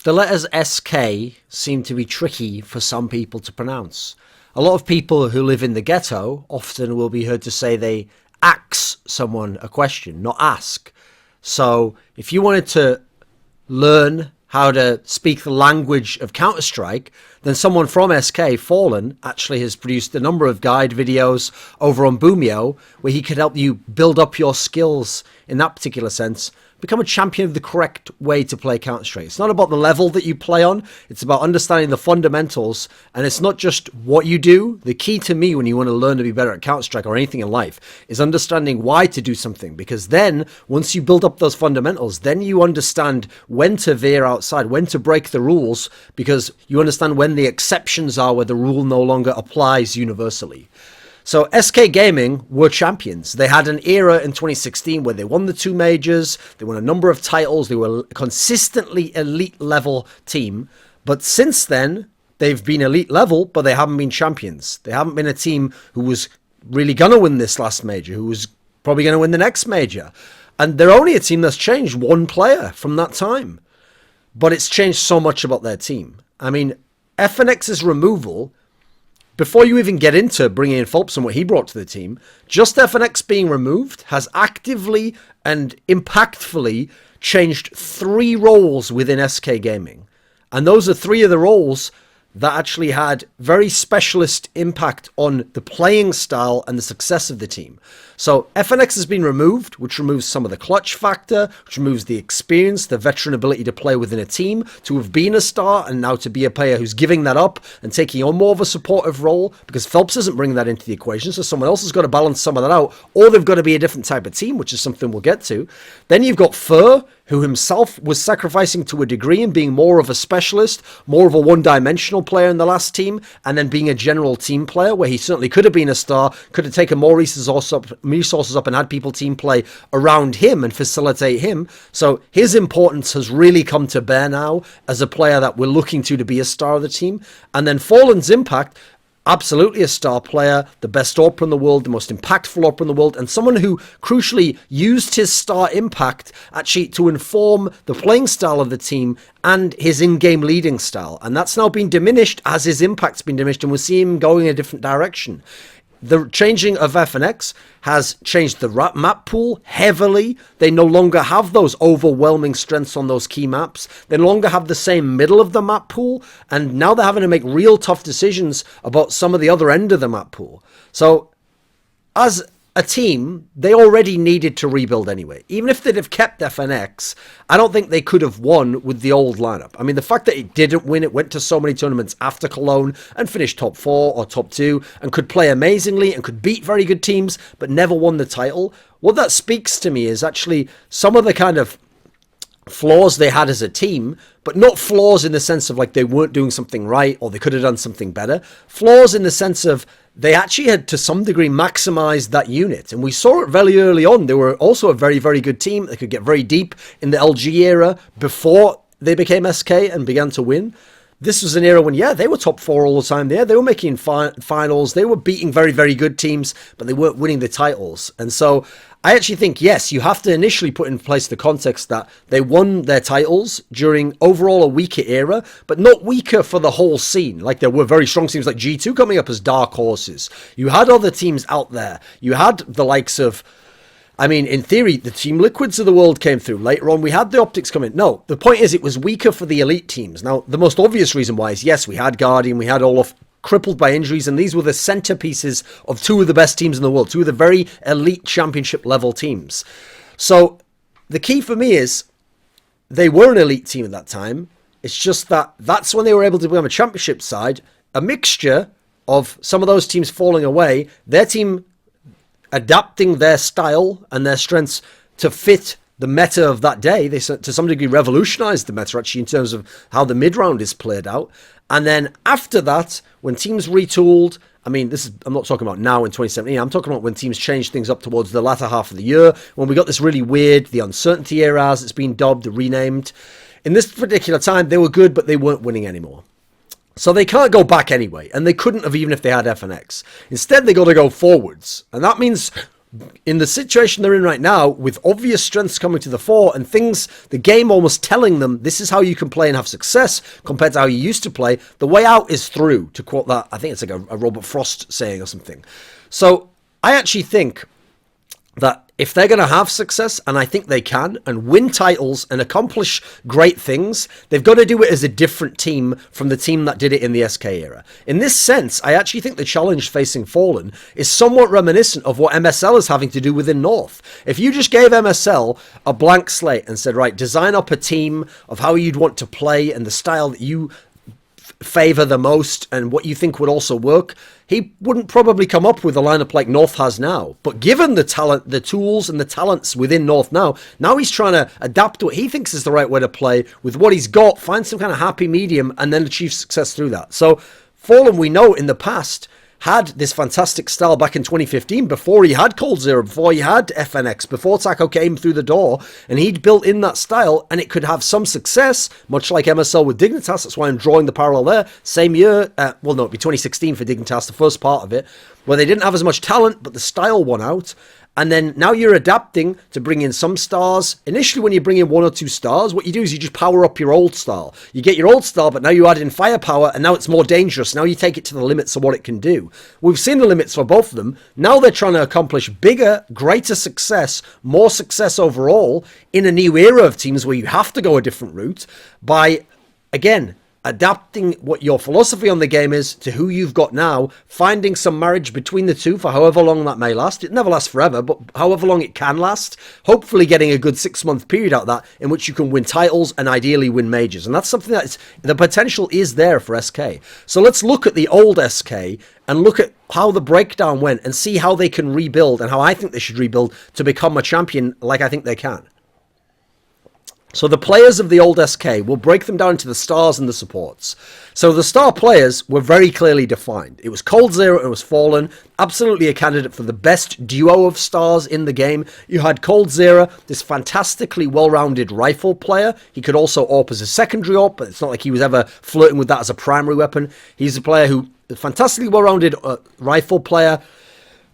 The letters SK seem to be tricky for some people to pronounce. A lot of people who live in the ghetto often will be heard to say they ask someone a question, not ask. So if you wanted to learn how to speak the language of Counter-Strike, then someone from SK, Fallen, actually has produced a number of guide videos over on Boomeo where he could help you build up your skills in that particular sense, become a champion of the correct way to play Counter-Strike. It's not about the level that you play on, it's about understanding the fundamentals, and it's not just what you do. The key to me when you want to learn to be better at Counter-Strike or anything in life is understanding why to do something, because then, once you build up those fundamentals, then you understand when to veer outside, when to break the rules, because you understand when the exceptions are where the rule no longer applies universally. So SK Gaming were champions. They had an era in 2016 where they won the 2 majors, they won a number of titles, they were a consistently elite level team. But since then, they've been elite level, but they haven't been champions. They haven't been a team who was really going to win this last major, who was probably going to win the next major. And they're only a team that's changed one player from that time. But it's changed so much about their team. I mean, FNX's removal, before you even get into bringing in Phelps and what he brought to the team, just FNX being removed has actively and impactfully changed 3 roles within SK Gaming. And those are 3 of the roles that actually had very specialist impact on the playing style and the success of the team. So FNX has been removed, which removes some of the clutch factor, which removes the experience, the veteran ability to play within a team, to have been a star and now to be a player who's giving that up and taking on more of a supportive role, because Phelps isn't bringing that into the equation, so someone else has got to balance some of that out, or they've got to be a different type of team, which is something we'll get to. Then you've got Fur, who himself was sacrificing to a degree and being more of a specialist, more of a one-dimensional player in the last team, and then being a general team player, where he certainly could have been a star, could have taken more resources up and had people team play around him and facilitate him. So his importance has really come to bear now as a player that we're looking to be a star of the team. And then Fallen's impact, absolutely a star player, the best AWP in the world, the most impactful AWP in the world, and someone who crucially used his star impact actually to inform the playing style of the team and his in-game leading style. And that's now been diminished as his impact's been diminished, and we'll see him going in a different direction. The changing of FNX has changed the map pool heavily. They no longer have those overwhelming strengths on those key maps. They no longer have the same middle of the map pool. And now they're having to make real tough decisions about some of the other end of the map pool. So as a team, they already needed to rebuild anyway. Even if they'd have kept FNX, I don't think they could have won with the old lineup. I mean, the fact that it didn't win, it went to so many tournaments after Cologne and finished top 4 or top 2 and could play amazingly and could beat very good teams, but never won the title. What that speaks to me is actually some of the kind of flaws they had as a team, but not flaws in the sense of like they weren't doing something right or they could have done something better. Flaws in the sense of they actually had to some degree maximized that unit. And we saw it very early on. They were also a very, very good team. They could get very deep in the LG era before they became SK and began to win. This was an era when, yeah, they were top 4 all the time there. They were making finals. They were beating very, very good teams, but they weren't winning the titles. And so I actually think, yes, you have to initially put in place the context that they won their titles during overall a weaker era, but not weaker for the whole scene. Like there were very strong teams like G2 coming up as dark horses. You had other teams out there. You had the likes of, I mean, in theory, the Team Liquids of the world came through. Later on, we had the Optics come in. No, the point is it was weaker for the elite teams. Now, the most obvious reason why is, yes, we had Guardian, we had Olaf crippled by injuries, and these were the centerpieces of 2 of the best teams in the world, 2 of the very elite championship level teams. So the key for me is they were an elite team at that time. It's just that that's when they were able to become a championship side, a mixture of some of those teams falling away, their team adapting their style and their strengths to fit the meta of that day. They, to some degree, revolutionized the meta, actually, in terms of how the mid-round is played out. And then after that, when teams retooled, I mean, I'm not talking about now in 2017, I'm talking about when teams changed things up towards the latter half of the year, when we got this really weird, the uncertainty era, as it's been dubbed, renamed. In this particular time, they were good, but they weren't winning anymore. So they can't go back anyway, and they couldn't have even if they had FNX. Instead, they got to go forwards, and that means in the situation they're in right now, with obvious strengths coming to the fore and things, the game almost telling them this is how you can play and have success compared to how you used to play, the way out is through, to quote that, I think it's like a Robert Frost saying or something. So I actually think that if they're going to have success, and I think they can, and win titles and accomplish great things, they've got to do it as a different team from the team that did it in the SK era. In this sense, I actually think the challenge facing Fallen is somewhat reminiscent of what MSL is having to do within North. If you just gave MSL a blank slate and said, right, design up a team of how you'd want to play and the style that you favor the most and what you think would also work, he wouldn't probably come up with a lineup like North has now. But given the talent, the tools and the talents within North now he's trying to adapt to what he thinks is the right way to play with what he's got, find some kind of happy medium, and then achieve success through that. So Fallen, we know in the past, had this fantastic style back in 2015 before he had Cold Zero, before he had FNX, before Taco came through the door, and he'd built in that style, and it could have some success, much like MSL with Dignitas. That's why I'm drawing the parallel there. Same year, well, no, it'd be 2016 for Dignitas, the first part of it, where they didn't have as much talent, but the style won out. And then now you're adapting to bring in some stars. Initially, when you bring in 1 or 2 stars, what you do is you just power up your old style. You get your old style, but now you add in firepower, and now it's more dangerous. Now you take it to the limits of what it can do. We've seen the limits for both of them. Now they're trying to accomplish bigger, greater success, more success overall in a new era of teams where you have to go a different route by, again, adapting what your philosophy on the game is to who you've got now, finding some marriage between the two for however long that may last. It never lasts forever, but however long it can last, hopefully getting a good 6-month period out of that in which you can win titles and ideally win majors. And that's something that the potential is there for SK. So let's look at the old SK and look at how the breakdown went and see how they can rebuild and how I think they should rebuild to become a champion like I think they can. So the players of the old SK, we'll break them down into the stars and the supports. So the star players were very clearly defined. It was Cold Zero and it was Fallen. Absolutely a candidate for the best duo of stars in the game. You had Cold Zero, this fantastically well-rounded rifle player. He could also AWP as a secondary AWP, but it's not like he was ever flirting with that as a primary weapon. He's a player who, a fantastically well-rounded rifle player.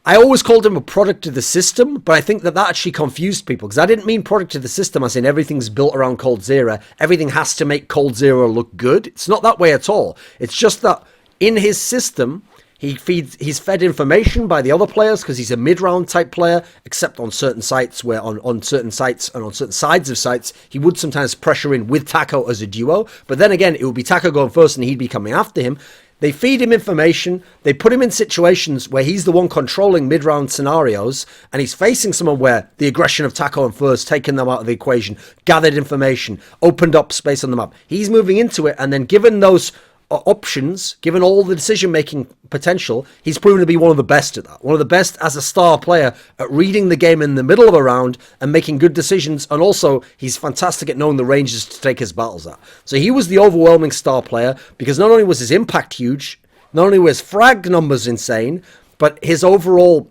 I always called him a product of the system, but I think that actually confused people, because I didn't mean product of the system as in everything's built around Cold Zero. Everything has to make Cold Zero look good. It's not that way at all. It's just that in his system, he's fed information by the other players because he's a mid-round type player, except on certain sites where on certain sites and on certain sides of sites, he would sometimes pressure in with Taco as a duo. But then again, it would be Taco going first and he'd be coming after him. They feed him information, they put him in situations where he's the one controlling mid-round scenarios, and he's facing someone where the aggression of Taco and first, taken them out of the equation, gathered information, opened up space on the map. He's moving into it, and then given those options, given all the decision-making potential, he's proven to be one of the best at that. One of the best as a star player at reading the game in the middle of a round and making good decisions, and also he's fantastic at knowing the ranges to take his battles at. So he was the overwhelming star player because not only was his impact huge, not only were his frag numbers insane, but his overall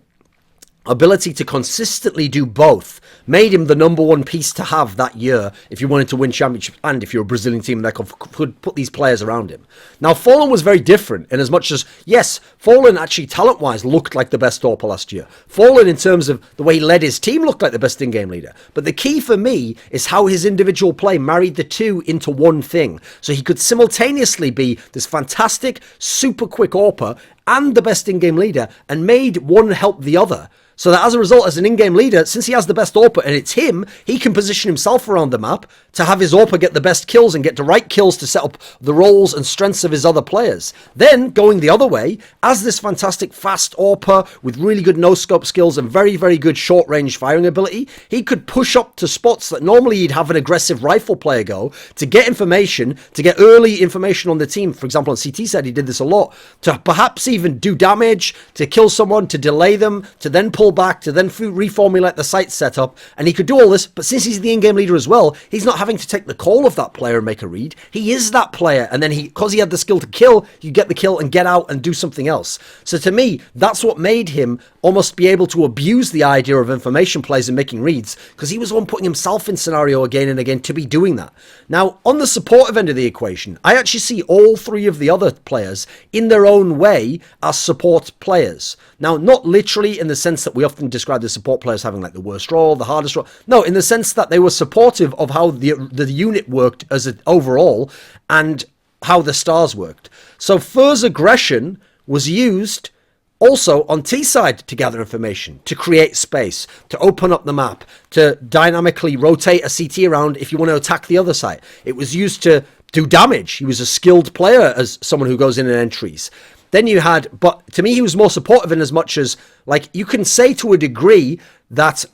ability to consistently do both made him the number one piece to have that year if you wanted to win championships and if you're a Brazilian team that could put these players around him. Now, Fallen was very different in as much as, yes, Fallen actually talent-wise looked like the best AWPer last year. Fallen, in terms of the way he led his team, looked like the best in-game leader. But the key for me is how his individual play married the two into one thing. So he could simultaneously be this fantastic, super quick AWPer and the best in-game leader, and made one help the other. So that as a result, as an in-game leader, since he has the best AWPer and it's him, he can position himself around the map to have his AWPer get the best kills and get the right kills to set up the roles and strengths of his other players. Then, going the other way, as this fantastic fast AWPer with really good no-scope skills and very, very good short-range firing ability, he could push up to spots that normally he'd have an aggressive rifle player go to get information, to get early information on the team. For example, on CT said he did this a lot, to perhaps even do damage, to kill someone, to delay them, to then pull back, to then reformulate the site setup, and he could do all this. But since he's the in-game leader as well, he's not having to take the call of that player and make a read. He is that player, and then because he had the skill to kill, you get the kill and get out and do something else. So to me, that's what made him almost be able to abuse the idea of information plays and making reads, because he was the one putting himself in scenario again and again to be doing that. Now, on the supportive end of the equation, I actually see all three of the other players in their own way as support players. Now, not literally in the sense that we often describe the support players having like the worst role, the hardest role. No, in the sense that they were supportive of how the unit worked as an overall and how the stars worked. So Fur's aggression was used also on T-side to gather information, to create space, to open up the map, to dynamically rotate a CT around if you want to attack the other side. It was used to do damage. He was a skilled player as someone who goes in and entries. Then you had, but to me he was more supportive in as much as, like, you can say to a degree that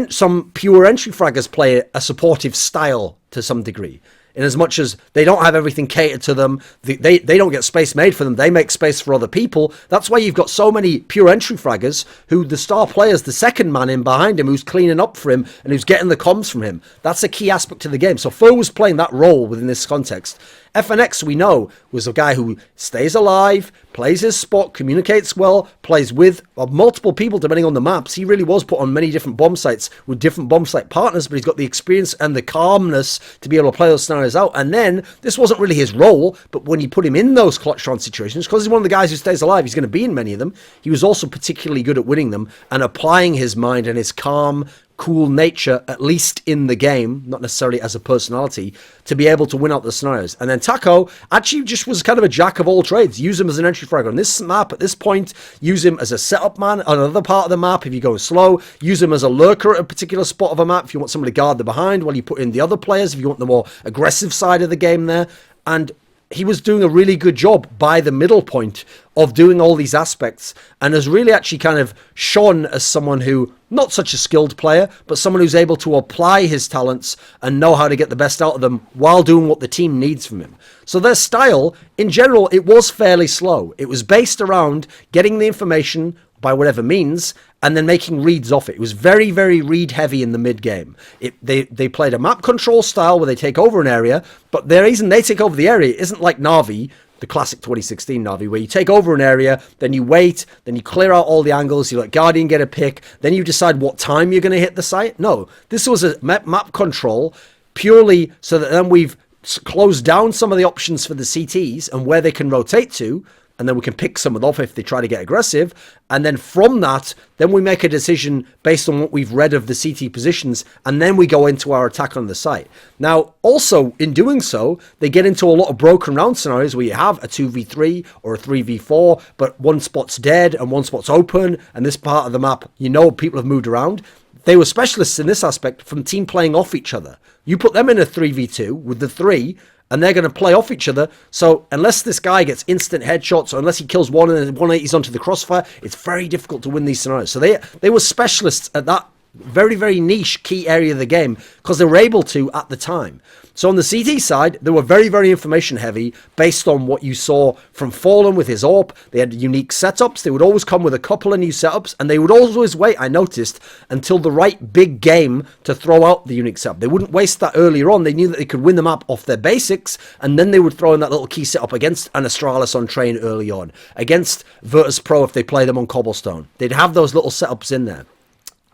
some pure entry fraggers play a supportive style to some degree. In as much as they don't have everything catered to them, they don't get space made for them, they make space for other people. That's why you've got so many pure entry fraggers who the star player's the second man in behind him who's cleaning up for him and who's getting the comms from him. That's a key aspect to the game. So Fur was playing that role within this context. FNX, we know, was a guy who stays alive, plays his spot, communicates well, plays with multiple people depending on the maps. He really was put on many different bomb sites with different bomb site partners, but he's got the experience and the calmness to be able to play those scenarios out. And then, this wasn't really his role, but when you put him in those clutch round situations, because he's one of the guys who stays alive, he's going to be in many of them, he was also particularly good at winning them and applying his mind and his calm, cool nature, at least in the game, not necessarily as a personality, to be able to win out the scenarios. And then Taco actually just was kind of a jack of all trades. Use him as an entry fragger on this map at this point, use him as a setup man on another part of the map if you go slow, use him as a lurker at a particular spot of a map if you want somebody to guard the behind while you put in the other players if you want the more aggressive side of the game there. And he was doing a really good job by the middle point of doing all these aspects and has really actually kind of shone as someone who, not such a skilled player, but someone who's able to apply his talents and know how to get the best out of them while doing what the team needs from him. So their style, in general, it was fairly slow. It was based around getting the information by whatever means, and then making reads off it. It was very, very read heavy in the mid game. They played a map control style where they take over an area, but the reason they take over the area isn't like Na'Vi, the classic 2016 Na'Vi, where you take over an area, then you wait, then you clear out all the angles, you let Guardian get a pick, then you decide what time you're going to hit the site. No, this was a map control purely so that then we've closed down some of the options for the CTs and where they can rotate to, and then we can pick someone off if they try to get aggressive. And then from that, then we make a decision based on what we've read of the CT positions, and then we go into our attack on the site. Now, also, in doing so, they get into a lot of broken round scenarios where you have a 2v3 or a 3v4, but one spot's dead and one spot's open, and this part of the map, you know, people have moved around. They were specialists in this aspect from team playing off each other. You put them in a 3v2 with the 3, and they're going to play off each other. So unless this guy gets instant headshots, or unless he kills one and then 180's onto the crossfire, it's very difficult to win these scenarios. So they were specialists at that very, very niche key area of the game because they were able to at the time. So on the CT side, they were very, very information heavy based on what you saw from Fallen with his AWP. They had unique setups. They would always come with a couple of new setups, and they would always wait, I noticed, until the right big game to throw out the unique setup. They wouldn't waste that earlier on. They knew that they could win the map off their basics, and then they would throw in that little key setup against an Astralis on train early on, against Virtus Pro if they play them on Cobblestone. They'd have those little setups in there.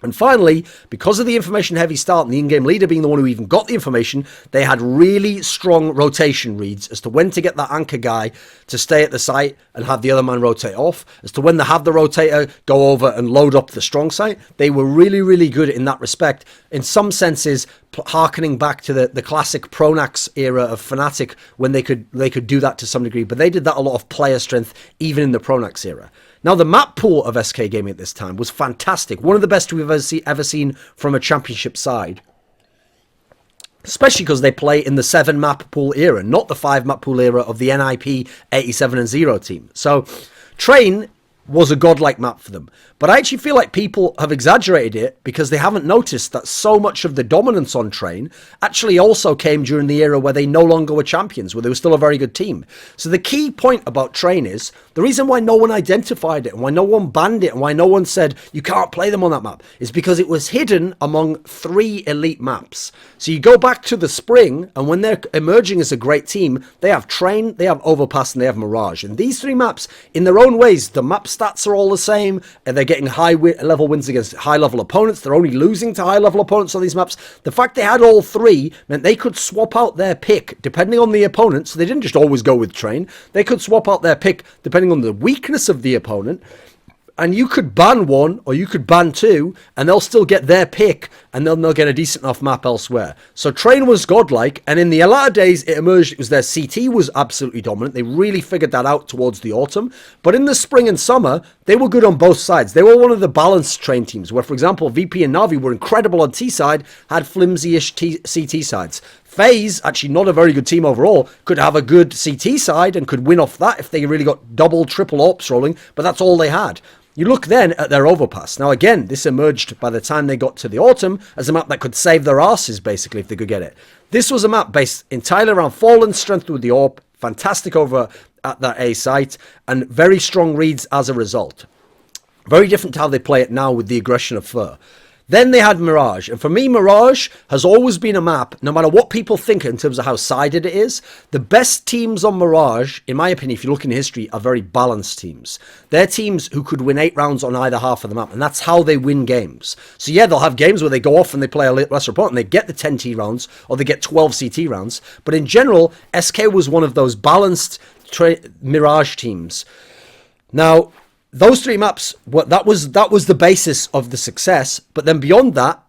And finally, because of the information-heavy start and the in-game leader being the one who even got the information, they had really strong rotation reads as to when to get that anchor guy to stay at the site and have the other man rotate off, as to when to have the rotator go over and load up the strong site. They were really, really good in that respect. In some senses, harkening back to the classic Pronax era of Fnatic when they could do that to some degree, but they did that a lot of player strength even in the Pronax era. Now, the map pool of SK Gaming at this time was fantastic. One of the best we've ever seen from a championship side. Especially because they play in the 7 map pool era, not the 5 map pool era of the NIP 87 and 0 team. So, Train was a godlike map for them. But I actually feel like people have exaggerated it because they haven't noticed that so much of the dominance on Train actually also came during the era where they no longer were champions, where they were still a very good team. So the key point about Train is, the reason why no one identified it and why no one banned it and why no one said you can't play them on that map is because it was hidden among 3 elite maps. So you go back to the spring, and when they're emerging as a great team, they have Train, they have Overpass, and they have Mirage. And these 3 maps, in their own ways, the maps stats are all the same, and they're getting high-level wins against high-level opponents. They're only losing to high-level opponents on these maps. The fact they had all three meant they could swap out their pick depending on the opponent, so they didn't just always go with Train. They could swap out their pick depending on the weakness of the opponent, and you could ban one or you could ban two, and they'll still get their pick, and then they'll get a decent enough map elsewhere. So Train was godlike, and in the latter days it emerged it was their CT was absolutely dominant. They really figured that out towards the autumn. But in the spring and summer, they were good on both sides. They were one of the balanced Train teams, where, for example, VP and Na'Vi were incredible on T side, had flimsy-ish CT sides. FaZe, actually not a very good team overall, could have a good CT side and could win off that if they really got double, triple ops rolling, but that's all they had. You look then at their overpass. Now again, this emerged by the time they got to the autumn as a map that could save their asses, basically, if they could get it. This was a map based entirely around Fallen, strength with the AWP, fantastic over at that A site, and very strong reads as a result. Very different to how they play it now with the aggression of Fur. Then they had Mirage, and for me, Mirage has always been a map, no matter what people think in terms of how sided it is, the best teams on Mirage, in my opinion, if you look in history, are very balanced teams. They're teams who could win 8 rounds on either half of the map, and that's how they win games. So yeah, they'll have games where they go off and they play a lesser opponent, and they get the 10T rounds, or they get 12 CT rounds, but in general, SK was one of those balanced Mirage teams. Now, those 3 maps, that was the basis of the success, but then beyond that,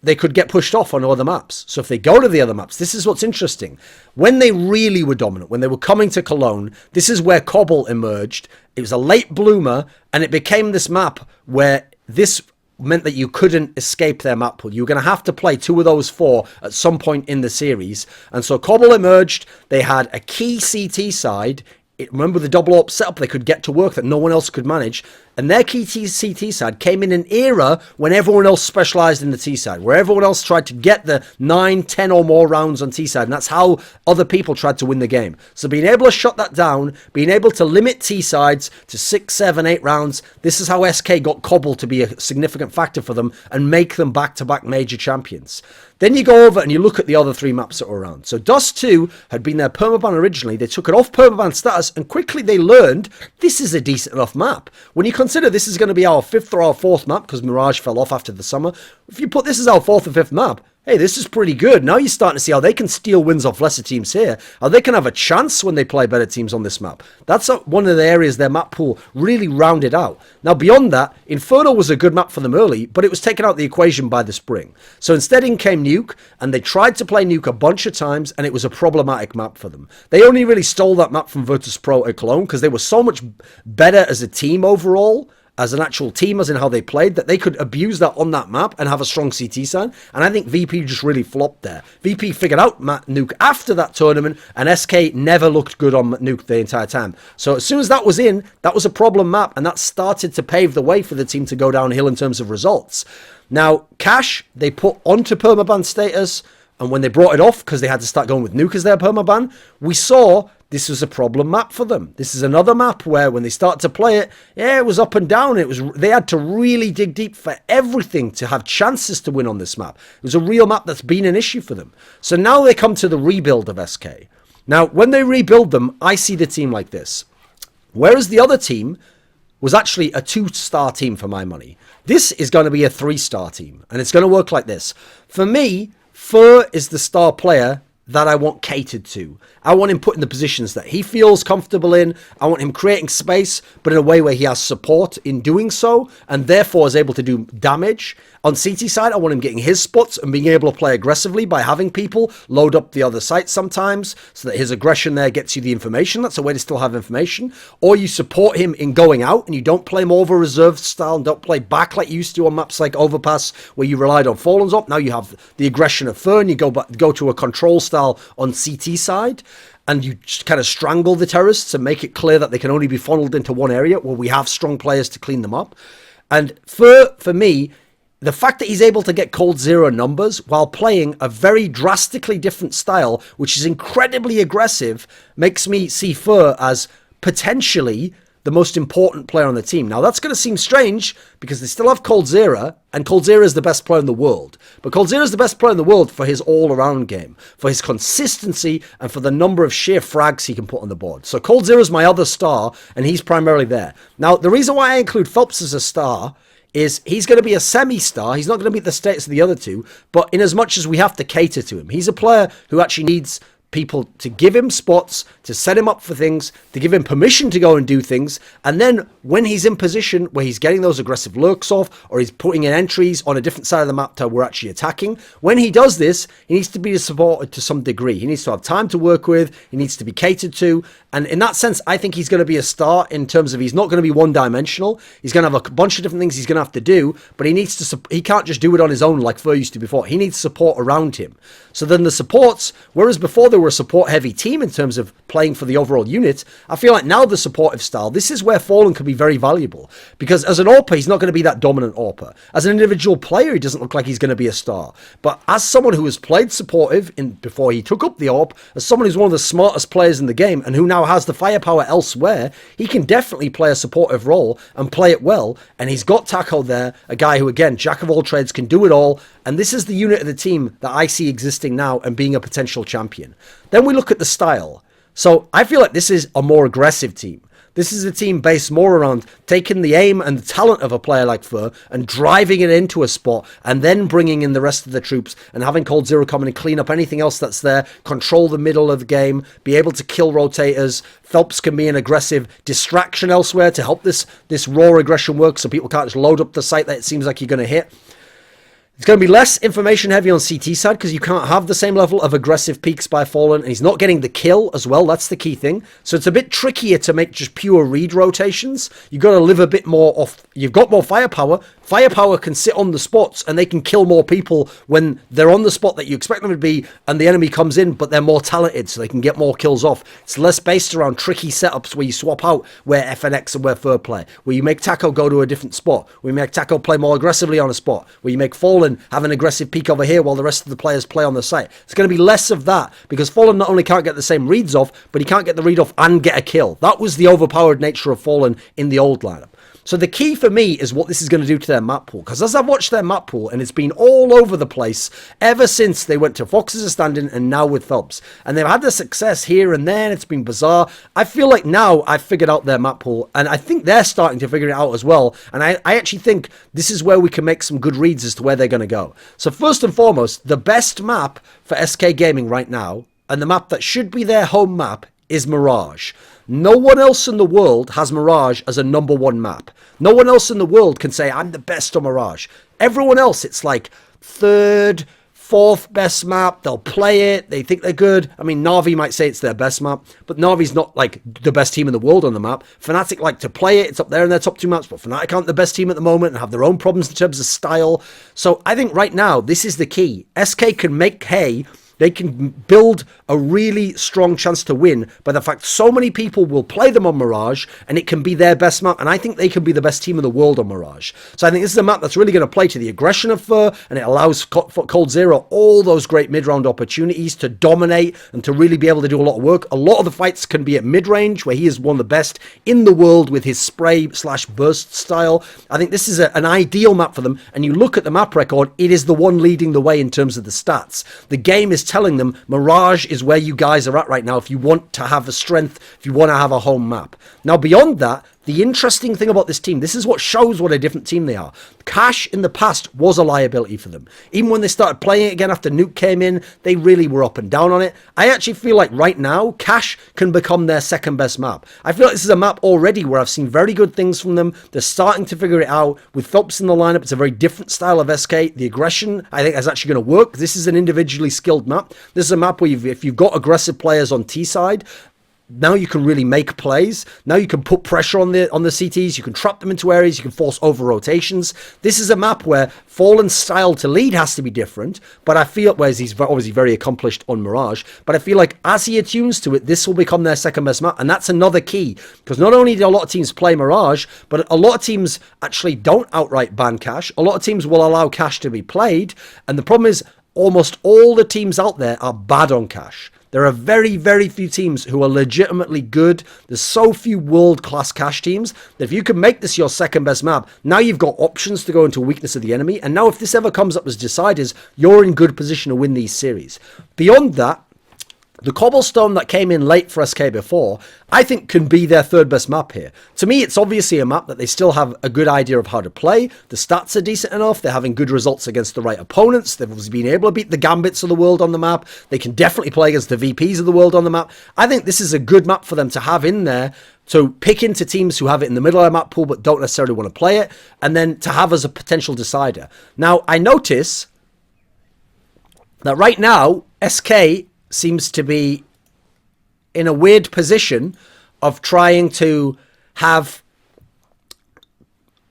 they could get pushed off on other maps. So if they go to the other maps, this is what's interesting. When they really were dominant, when they were coming to Cologne, this is where Cobble emerged. It was a late bloomer, and it became this map where this meant that you couldn't escape their map pool. You were going to have to play 2 of those 4 at some point in the series. And so Cobble emerged. They had a key CT side. Remember the double AWP setup they could get to work that no one else could manage, and their key CT side came in an era when everyone else specialized in the T side, where everyone else tried to get the 9, 10 or more rounds on T side, and that's how other people tried to win the game. So being able to shut that down, being able to limit T sides to 6, 7, 8 rounds, this is how SK got Cobble to be a significant factor for them and make them back-to-back major champions. Then you go over and you look at the other 3 maps that were around. So Dust 2 had been their permaban originally. They took it off permaban status, and quickly they learned this is a decent enough map. When you consider this is going to be our 5th or our 4th map, because Mirage fell off after the summer, if you put this as our 4th or 5th map, hey, this is pretty good. Now you're starting to see how they can steal wins off lesser teams here, how they can have a chance when they play better teams on this map. That's one of the areas their map pool really rounded out. Now beyond that, Inferno was a good map for them early, but it was taken out of the equation by the spring. So instead in came Nuke, and they tried to play Nuke a bunch of times, and it was a problematic map for them. They only really stole that map from Virtus.pro at Cologne because they were so much better as a team overall, as an actual team, as in how they played, that they could abuse that on that map and have a strong CT side. And I think VP just really flopped there. VP figured out Nuke after that tournament, and SK never looked good on Nuke the entire time. So as soon as that was in, that was a problem map, and that started to pave the way for the team to go downhill in terms of results. Now, Cash, they put onto permaban status, and when they brought it off, because they had to start going with Nuke as their permaban, we saw this was a problem map for them. This is another map where when they started to play it, yeah, it was up and down. They had to really dig deep for everything to have chances to win on this map. It was a real map that's been an issue for them. So now they come to the rebuild of SK. Now, when they rebuild them, I see the team like this. Whereas the other team was actually a 2-star team for my money, this is going to be a 3-star team. And it's going to work like this. For me, Fur is the star player that I want catered to. I want him put in the positions that he feels comfortable in. I want him creating space, but in a way where he has support in doing so, and therefore is able to do damage. On CT side, I want him getting his spots and being able to play aggressively by having people load up the other site sometimes, so that his aggression there gets you the information. That's a way to still have information. Or you support him in going out, and you don't play more of a reserved style, and don't play back like you used to on maps like Overpass, where you relied on Fallen's up. Now you have the aggression of Fern, you go to a control style on CT side, and you just kind of strangle the terrorists and make it clear that they can only be funneled into one area where we have strong players to clean them up. And for me, the fact that he's able to get cold 0 numbers while playing a very drastically different style, which is incredibly aggressive, makes me see Fur as potentially the most important player on the team. Now, that's going to seem strange because they still have coldzera, and coldzera is the best player in the world. But coldzera is the best player in the world for his all-around game, for his consistency, and for the number of sheer frags he can put on the board. So coldzera is my other star, and he's primarily there. Now, the reason why I include Phelps as a star is he's going to be a semi-star. He's not going to meet the status of the other two, but in as much as we have to cater to him. He's a player who actually needs people to give him spots, to set him up for things, to give him permission to go and do things, and then when he's in position where he's getting those aggressive lurks off, or he's putting in entries on a different side of the map to where we're actually attacking, when he does this, he needs to be supported to some degree. He needs to have time to work with, he needs to be catered to, and in that sense, I think he's going to be a star in terms of he's not going to be one-dimensional. He's going to have a bunch of different things he's going to have to do, but he can't just do it on his own like Fur used to before. He needs support around him. So then the supports, whereas before they were a support-heavy team in terms of playing for the overall unit, I feel like now the supportive style, this is where Fallen can be very valuable. Because as an AWPer, he's not going to be that dominant AWPer. As an individual player, he doesn't look like he's going to be a star. But as someone who has played supportive before he took up the AWP, as someone who's one of the smartest players in the game, and who now has the firepower elsewhere, he can definitely play a supportive role and play it well. And he's got Taco there, a guy who, again, jack of all trades, can do it all. And this is the unit of the team that I see existing now and being a potential champion. Then we look at the style. So I feel like this is a more aggressive team. This is a team based more around taking the aim and the talent of a player like Fur and driving it into a spot and then bringing in the rest of the troops and having coldzera come in and clean up anything else that's there, control the middle of the game, be able to kill rotators. Phelps can be an aggressive distraction elsewhere to help this raw aggression work so people can't just load up the site that it seems like you're going to hit. It's going to be less information heavy on CT side because you can't have the same level of aggressive peaks by Fallen, and he's not getting the kill as well. That's the key thing. So it's a bit trickier to make just pure read rotations. You've got to live a bit more off. You've got more firepower. Firepower can sit on the spots and they can kill more people when they're on the spot that you expect them to be and the enemy comes in, but they're more talented so they can get more kills off. It's less based around tricky setups where you swap out where FNX and where Fur play, where you make Taco go to a different spot, where you make Taco play more aggressively on a spot, where you make Fallen have an aggressive peek over here while the rest of the players play on the site. It's going to be less of that because Fallen not only can't get the same reads off, but he can't get the read off and get a kill. That was the overpowered nature of Fallen in the old lineup. So the key for me is what this is going to do to their map pool. Because as I've watched their map pool, and it's been all over the place ever since they went to Foxes a Standing and now with Phelps. And they've had the success here and there, and it's been bizarre. I feel like now I've figured out their map pool, and I think they're starting to figure it out as well. And I actually think this is where we can make some good reads as to where they're going to go. So first and foremost, the best map for SK Gaming right now, and the map that should be their home map, is Mirage. No one else in the world has Mirage as a number one map. No one else in the world can say, I'm the best on Mirage. Everyone else, it's like third, fourth best map. They'll play it. They think they're good. I mean, Na'Vi might say it's their best map, but Na'Vi's not like the best team in the world on the map. Fnatic like to play it. It's up there in their top two maps, but Fnatic aren't the best team at the moment and have their own problems in terms of style. So I think right now, this is the key. SK can make hay. They can build a really strong chance to win by the fact so many people will play them on Mirage and it can be their best map, and I think they can be the best team in the world on Mirage. So I think this is a map that's really going to play to the aggression of Fur, and it allows coldzera all those great mid-round opportunities to dominate and to really be able to do a lot of work. A lot of the fights can be at mid-range where he is one of the best in the world with his spray/burst style. I think this is an ideal map for them, and you look at the map record, it is the one leading the way in terms of the stats. The game is telling them Mirage is where you guys are at right now if you want to have a strength, if you want to have a home map. Now beyond that, the interesting thing about this team, this is what shows what a different team they are. Cash in the past was a liability for them. Even when they started playing it again after Nuke came in, they really were up and down on it. I actually feel like right now, Cash can become their second best map. I feel like this is a map already where I've seen very good things from them. They're starting to figure it out. With Phelps in the lineup, it's a very different style of SK. The aggression, I think, is actually going to work. This is an individually skilled map. This is a map where if you've got aggressive players on T side, now you can really make plays. Now you can put pressure on the CTs. You can trap them into areas. You can force over rotations. This is a map where Fallen's style to lead has to be different. But I feel, whereas he's obviously very accomplished on Mirage, but I feel like as he attunes to it, this will become their second best map. And that's another key. Because not only do a lot of teams play Mirage, but a lot of teams actually don't outright ban Cash. A lot of teams will allow Cash to be played. And the problem is almost all the teams out there are bad on Cash. There are very, very few teams who are legitimately good. There's so few world-class cash teams that if you can make this your second best map, now you've got options to go into weakness of the enemy. And now if this ever comes up as deciders, you're in good position to win these series. Beyond that, the cobblestone that came in late for SK before, I think can be their third best map here. To me, it's obviously a map that they still have a good idea of how to play. The stats are decent enough. They're having good results against the right opponents. They've obviously been able to beat the Gambits of the world on the map. They can definitely play against the VPs of the world on the map. I think this is a good map for them to have in there, to pick into teams who have it in the middle of the map pool but don't necessarily want to play it, and then to have as a potential decider. Now, I notice that right now, SK seems to be in a weird position of trying to have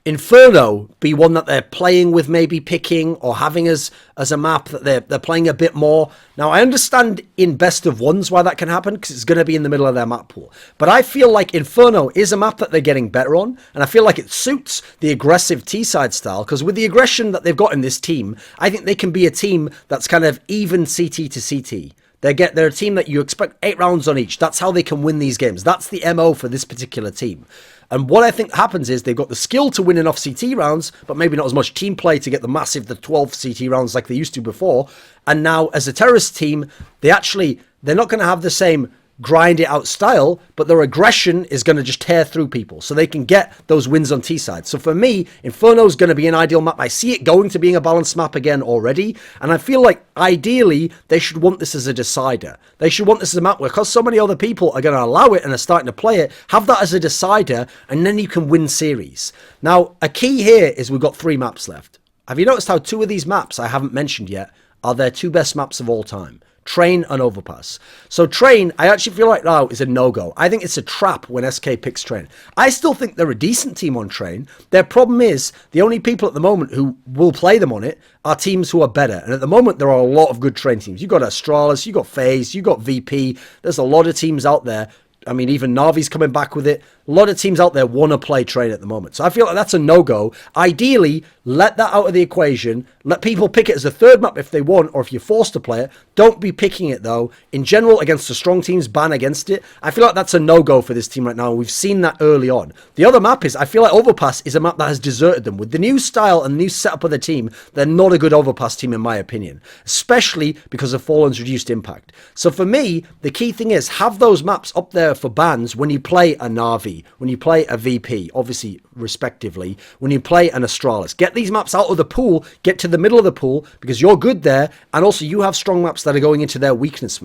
Inferno be one that they're playing with, maybe picking or having as a map that they're playing a bit more. Now, I understand in best of ones why that can happen, because it's going to be in the middle of their map pool. But I feel like Inferno is a map that they're getting better on, and I feel like it suits the aggressive T-side style, because with the aggression that they've got in this team, I think they can be a team that's kind of even CT to CT. They're a team that you expect 8 rounds on each. That's how they can win these games. That's the MO for this particular team. And what I think happens is they've got the skill to win enough CT rounds, but maybe not as much team play to get the 12 CT rounds like they used to before. And now, as a terrorist team, they're not going to have the same grind it out style, but their aggression is going to just tear through people, so they can get those wins on T side. So for me, Inferno is going to be an ideal map. I see it going to being a balanced map again already, and I feel like ideally they should want this as a decider. They should want this as a map where, because so many other people are going to allow it and are starting to play it, have that as a decider, and then you can win series. Now, a key here is we've got 3 maps left. Have you noticed how 2 of these maps I haven't mentioned yet are their 2 best maps of all time? Train and Overpass. So Train, I actually feel like now is a no-go. I think it's a trap when SK picks Train. I still think they're a decent team on Train. Their problem is the only people at the moment who will play them on it are teams who are better. And at the moment, there are a lot of good Train teams. You've got Astralis, you've got FaZe, you've got VP. There's a lot of teams out there. I mean, even Navi's coming back with it. A lot of teams out there want to play Train at the moment. So I feel like that's a no-go. Ideally, let that out of the equation. Let people pick it as a third map if they want, or if you're forced to play it. Don't be picking it, though. In general, against the strong teams, ban against it. I feel like that's a no-go for this team right now, and we've seen that early on. The other map is, I feel like Overpass is a map that has deserted them. With the new style and the new setup of the team, they're not a good Overpass team, in my opinion. Especially because of Fallen's reduced impact. So for me, the key thing is, have those maps up there for bans when you play a Navi, when you play a VP, obviously respectively, when you play an Astralis. Get these maps out of the pool, get to the middle of the pool, because you're good there, and also you have strong maps that are going into their weakness.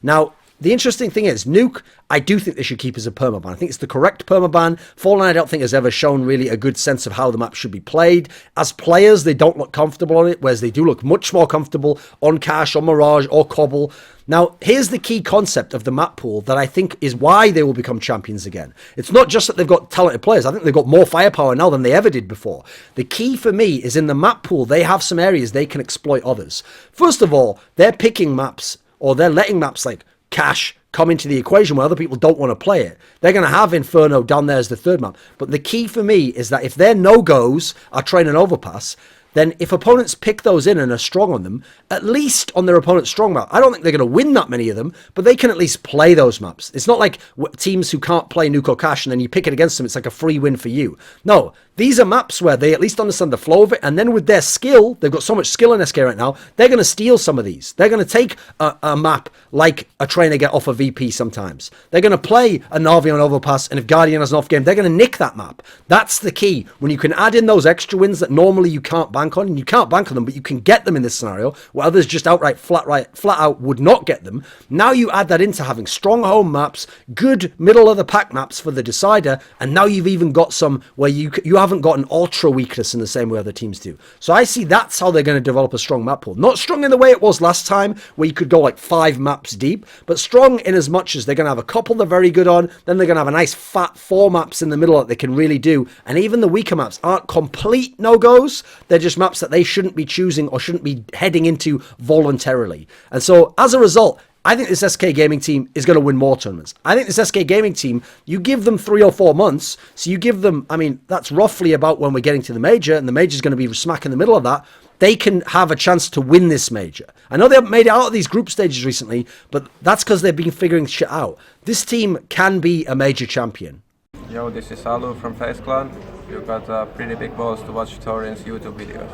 Now, the interesting thing is, Nuke, I do think they should keep as a permaban. I think it's the correct permaban. Fallen, I don't think, has ever shown really a good sense of how the map should be played. As players, they don't look comfortable on it, whereas they do look much more comfortable on Cash, on Mirage, or Cobble. Now, here's the key concept of the map pool that I think is why they will become champions again. It's not just that they've got talented players. I think they've got more firepower now than they ever did before. The key for me is in the map pool, they have some areas they can exploit others. First of all, they're picking maps, or they're letting maps like Cash come into the equation where other people don't want to play it. They're going to have Inferno down there as the third map. But the key for me is that if their no-goes are Train and Overpass, then if opponents pick those in and are strong on them, at least on their opponent's strong map, I don't think they're going to win that many of them, but they can at least play those maps. It's not like teams who can't play Nuke or Cash and then you pick it against them, it's like a free win for you. No, these are maps where they at least understand the flow of it, and then with their skill, they've got so much skill in SK right now, they're going to steal some of these. They're going to take a map like a Trainer get off a VP sometimes. They're going to play a Navi on Overpass, and if Guardian has an off game, they're going to nick that map. That's the key. When you can add in those extra wins that normally you can't bank on, and you can't bank on them, but you can get them in this scenario, where others just outright, flat out would not get them. Now you add that into having strong home maps, good middle of the pack maps for the decider, and now you've even got some where you haven't got an ultra weakness in the same way other teams do. So I see that's how they're going to develop a strong map pool. Not strong in the way it was last time, where you could go like 5 maps deep, but strong in as much as they're going to have a couple they're very good on, then they're going to have a nice fat 4 maps in the middle that they can really do, and even the weaker maps aren't complete no-goes, they're just maps that they shouldn't be choosing or shouldn't be heading into voluntarily. And so as a result, I think this SK Gaming team is going to win more tournaments. I think this SK Gaming team, you give them 3 or 4 months, so you give them, I mean, that's roughly about when we're getting to the major, and the major is going to be smack in the middle of that. They can have a chance to win this major. I know they haven't made it out of these group stages recently, but that's because they've been figuring shit out. This team can be a major champion. Yo, this is Alu from FaceClan. You got pretty big balls to watch Thorin's YouTube videos.